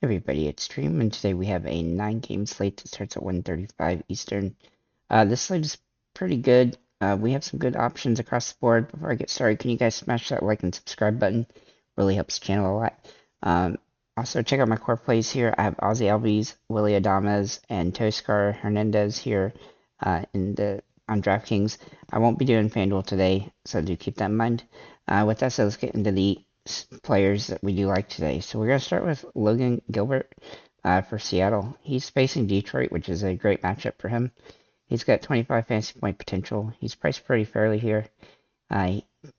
Everybody, it's Stream, and today we have a 9-game slate that starts at 1:35 Eastern. This slate is pretty good. We have some good options across the board. Before I get started, can you guys smash that like and subscribe button? Really helps the channel a lot. Also, check out my core plays here. I have Ozzy Albies, Willie Adames, and Toscar Hernandez here on DraftKings. I won't be doing FanDuel today, so do keep that in mind. With that said, let's get into the players that we do like today. So we're going to start with Logan Gilbert for Seattle. He's facing Detroit, which is a great matchup for him. He's got 25 fantasy point potential. He's priced pretty fairly here.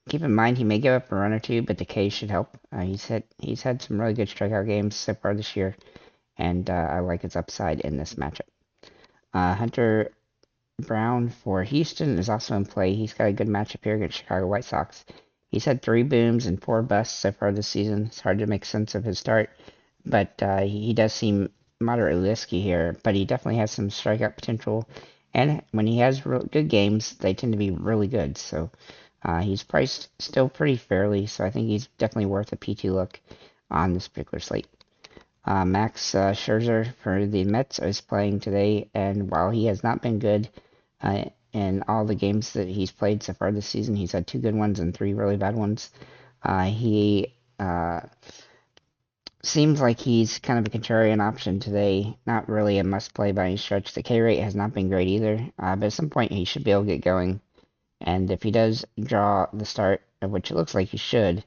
Keep in mind he may give up a run or two, but the K should help. He's had some really good strikeout games so far this year, and I like his upside in this matchup. Hunter Brown for Houston is also in play. He's got a good matchup here against Chicago White Sox. He's had 3 booms and 4 busts so far this season. It's hard to make sense of his start, but he does seem moderately risky here. But he definitely has some strikeout potential, and when he has good games, they tend to be really good. So he's priced still pretty fairly, so I think he's definitely worth a PT look on this particular slate. Max Scherzer for the Mets is playing today, and while he has not been good in all the games that he's played so far this season, he's had 2 good ones and 3 really bad ones. He seems like he's kind of a contrarian option today, not really a must-play by any stretch. The K rate has not been great either, but at some point he should be able to get going. And if he does draw the start, of which it looks like he should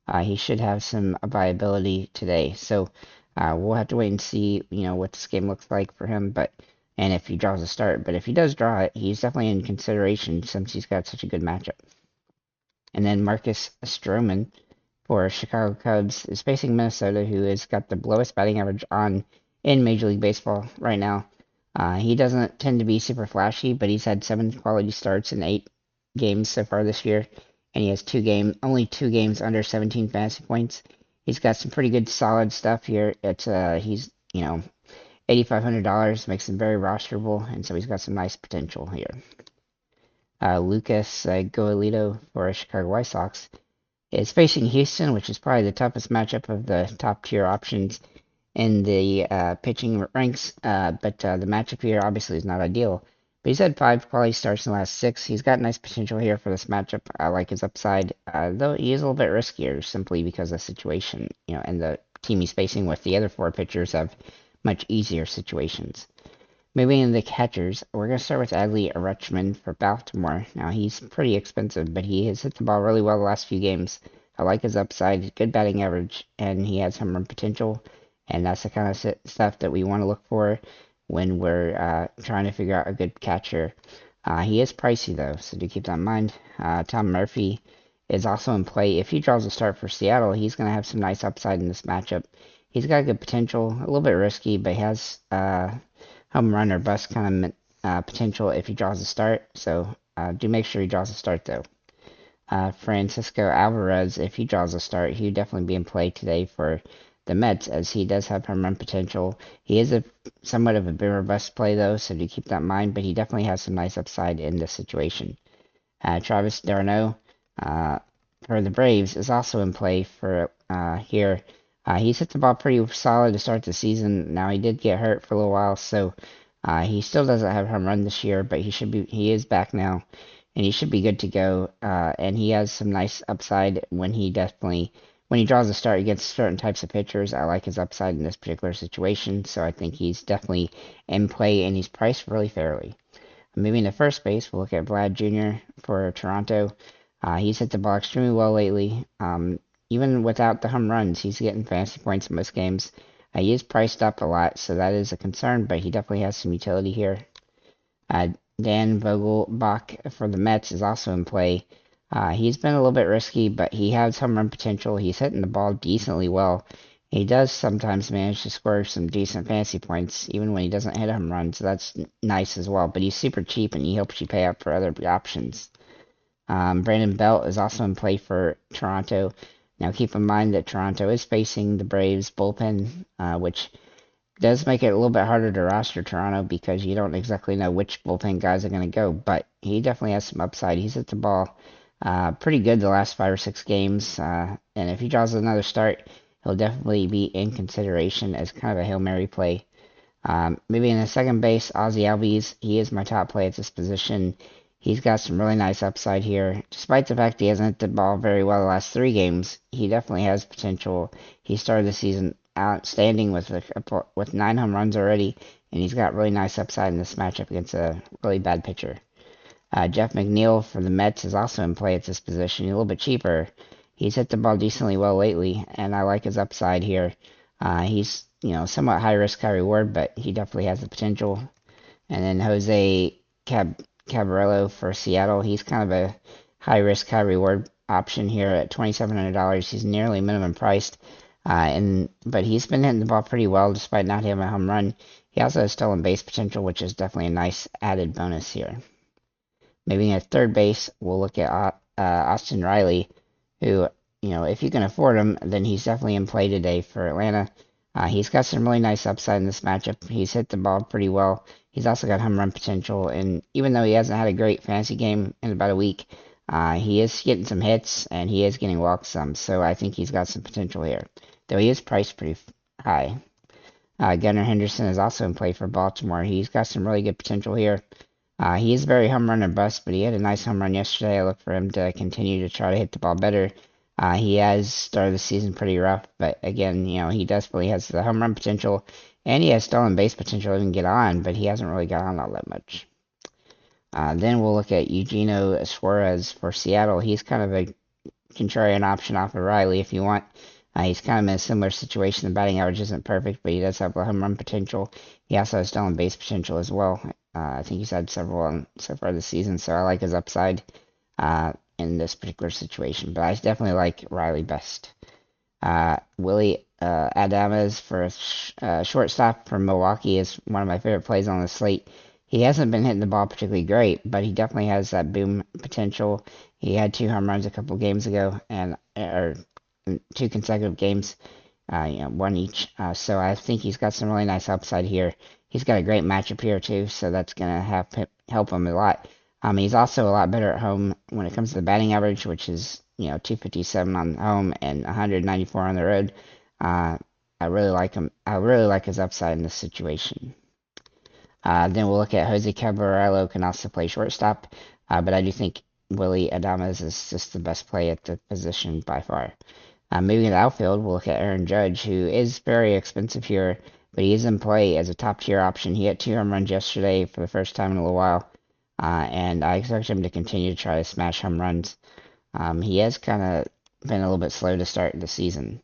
have some viability today. So we'll have to wait and see, what this game looks like for him, and if he draws a start. But if he does draw it, he's definitely in consideration since he's got such a good matchup. And then Marcus Stroman for Chicago Cubs is facing Minnesota, who has got the lowest batting average in Major League Baseball right now. He doesn't tend to be super flashy, but he's had 7 quality starts in 8 games so far this year, and he has only 2 games under 17 fantasy points. He's got some pretty good solid stuff here. He's $8,500 makes him very rosterable, and so he's got some nice potential here. Lucas Giolito for Chicago White Sox is facing Houston, which is probably the toughest matchup of the top tier options in the pitching ranks, but the matchup here obviously is not ideal. But he's had 5 quality starts in the last 6. He's got nice potential here for this matchup. I like his upside, though he is a little bit riskier simply because of the situation, and the team he's facing with. The other 4 pitchers have much easier situations. Moving into the catchers, we're going to start with Adley Rutschman for Baltimore. Now, he's pretty expensive, but he has hit the ball really well the last few games. I like his upside, good batting average, and he has home run potential, and that's the kind of stuff that we want to look for when we're trying to figure out a good catcher. He is pricey, though, so do keep that in mind. Tom Murphy is also in play. If he draws a start for Seattle, he's going to have some nice upside in this matchup. He's got good potential, a little bit risky, but he has home run or bust kind of potential if he draws a start. So do make sure he draws a start, though. Francisco Alvarez, if he draws a start, he would definitely be in play today for the Mets, as he does have home run potential. He is somewhat of a bit of a bust play, though, so do keep that in mind, but he definitely has some nice upside in this situation. Travis d'Arnaud for the Braves is also in play for here. He's hit the ball pretty solid to start the season. Now, he did get hurt for a little while, so he still doesn't have a home run this year, but he is back now, and he should be good to go. And he has some nice upside when he draws a start against certain types of pitchers. I like his upside in this particular situation, so I think he's definitely in play, and he's priced really fairly. Moving to first base, we'll look at Vlad Jr. for Toronto. He's hit the ball extremely well lately. Even without the home runs, he's getting fantasy points in most games. He is priced up a lot, so that is a concern, but he definitely has some utility here. Dan Vogelbach for the Mets is also in play. He's been a little bit risky, but he has home run potential. He's hitting the ball decently well. He does sometimes manage to score some decent fantasy points, even when he doesn't hit a home run, so that's nice as well. But he's super cheap, and he helps you pay up for other options. Brandon Belt is also in play for Toronto. Now, keep in mind that Toronto is facing the Braves bullpen, which does make it a little bit harder to roster Toronto because you don't exactly know which bullpen guys are going to go, but he definitely has some upside. He's hit the ball pretty good the last 5 or 6 games, and if he draws another start, he'll definitely be in consideration as kind of a Hail Mary play. Maybe in the second base, Ozzy Albies, he is my top play at this position. He's got some really nice upside here. Despite the fact he hasn't hit the ball very well the last 3 games, he definitely has potential. He started the season outstanding with 9 home runs already, and he's got really nice upside in this matchup against a really bad pitcher. Jeff McNeil for the Mets is also in play at this position. He's a little bit cheaper. He's hit the ball decently well lately, and I like his upside here. He's somewhat high risk, high reward, but he definitely has the potential. And then Jose Cabrera for Seattle. He's kind of a high risk, high reward option here at $2,700. He's nearly minimum priced, but he's been hitting the ball pretty well despite not having a home run. He also has stolen base potential, which is definitely a nice added bonus here. Maybe at third base, we'll look at Austin Riley, who, if you can afford him, then he's definitely in play today for Atlanta. He's got some really nice upside in this matchup. He's hit the ball pretty well. He's also got home run potential, and even though he hasn't had a great fantasy game in about a week, he is getting some hits, and he is getting walks some, so I think he's got some potential here, though he is priced pretty high. Gunnar Henderson is also in play for Baltimore. He's got some really good potential here. He is very home run or bust, but he had a nice home run yesterday. I look for him to continue to try to hit the ball better. He has started the season pretty rough, but again, he desperately has the home run potential, and he has stolen base potential to even get on, but he hasn't really got on all that much. Then we'll look at Eugenio Suarez for Seattle. He's kind of a contrarian option off of Riley if you want. He's kind of in a similar situation. The batting average isn't perfect, but he does have a home run potential. He also has stolen base potential as well. I think he's had several so far this season, so I like his upside in this particular situation. But I definitely like Riley best. Willie Adames for shortstop from Milwaukee is one of my favorite plays on the slate. He hasn't been hitting the ball particularly great, but he definitely has that boom potential. He had 2 home runs a couple games ago, or 2 consecutive games, one each. So I think he's got some really nice upside here. He's got a great matchup here too, so that's gonna help him a lot. He's also a lot better at home when it comes to the batting average, which is 257 on home and 194 on the road. I really like him. I really like his upside in this situation. Then we'll look at Jose Cabrera, can also play shortstop, but I do think Willie Adames is just the best play at the position by far. Moving to the outfield, we'll look at Aaron Judge, who is very expensive here, but he is in play as a top-tier option. He had 2 home runs yesterday for the first time in a little while, and I expect him to continue to try to smash home runs. He has kind of been a little bit slow to start the season.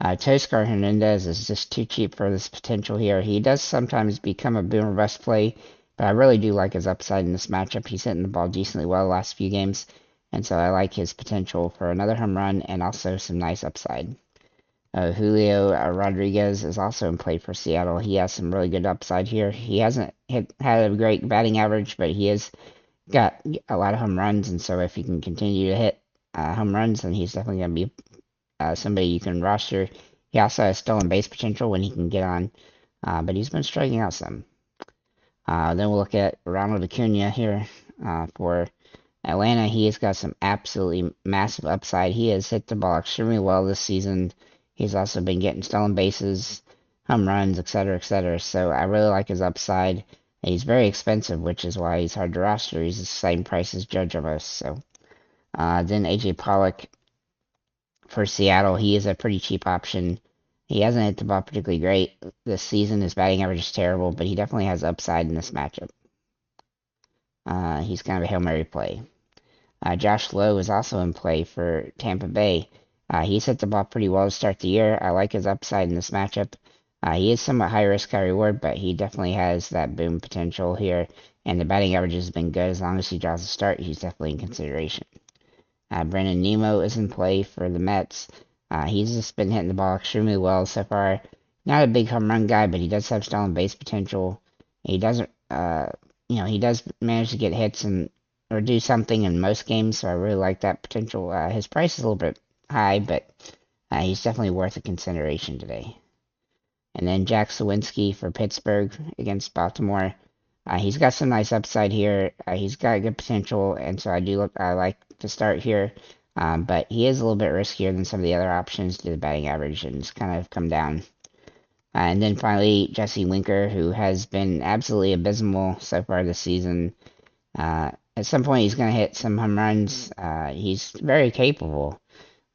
Toscar Hernandez is just too cheap for this potential here. He does sometimes become a boomer bust play, but I really do like his upside in this matchup. He's hitting the ball decently well the last few games, and so I like his potential for another home run and also some nice upside. Julio Rodriguez is also in play for Seattle. He has some really good upside here. He hasn't had a great batting average, but he has got a lot of home runs, and so if he can continue to hit home runs, then he's definitely going to be somebody you can roster. He also has stolen base potential when he can get on, but he's been striking out some. Then we'll look at Ronald Acuna here for Atlanta. He has got some absolutely massive upside. He has hit the ball extremely well this season. He's also been getting stolen bases, home runs, etc., etc. So I really like his upside. He's very expensive, which is why he's hard to roster. He's the same price as Judge almost. So then AJ Pollock for Seattle. He is a pretty cheap option. He hasn't hit the ball particularly great this season. His batting average is terrible, but he definitely has upside in this matchup. He's kind of a Hail Mary play. Josh Lowe is also in play for Tampa Bay. He's hit the ball pretty well to start the year. I like his upside in this matchup. He is somewhat high risk, high reward, but he definitely has that boom potential here, and the batting average has been good. As long as he draws a start, he's definitely in consideration. Brandon Nimmo is in play for the Mets. He's just been hitting the ball extremely well so far. Not a big home run guy, but he does have stolen base potential. He doesn't, he does manage to get hits or do something in most games, so I really like that potential. His price is a little bit high, but he's definitely worth a consideration today. And then Jack Sawinski for Pittsburgh against Baltimore. He's got some nice upside here. He's got good potential, and so I like to start here. But he is a little bit riskier than some of the other options due to the batting average and it's kind of come down. And then finally, Jesse Winker, who has been absolutely abysmal so far this season. At some point, he's going to hit some home runs. He's very capable,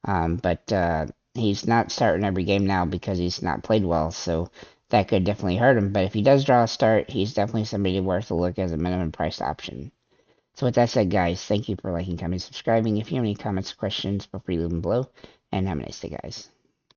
but he's not starting every game now because he's not played well, so that could definitely hurt him. But if he does draw a start, he's definitely somebody worth a look as a minimum priced option. So with that said, guys, thank you for liking, commenting, subscribing. If you have any comments or questions, feel free to leave them below, and have a nice day, guys.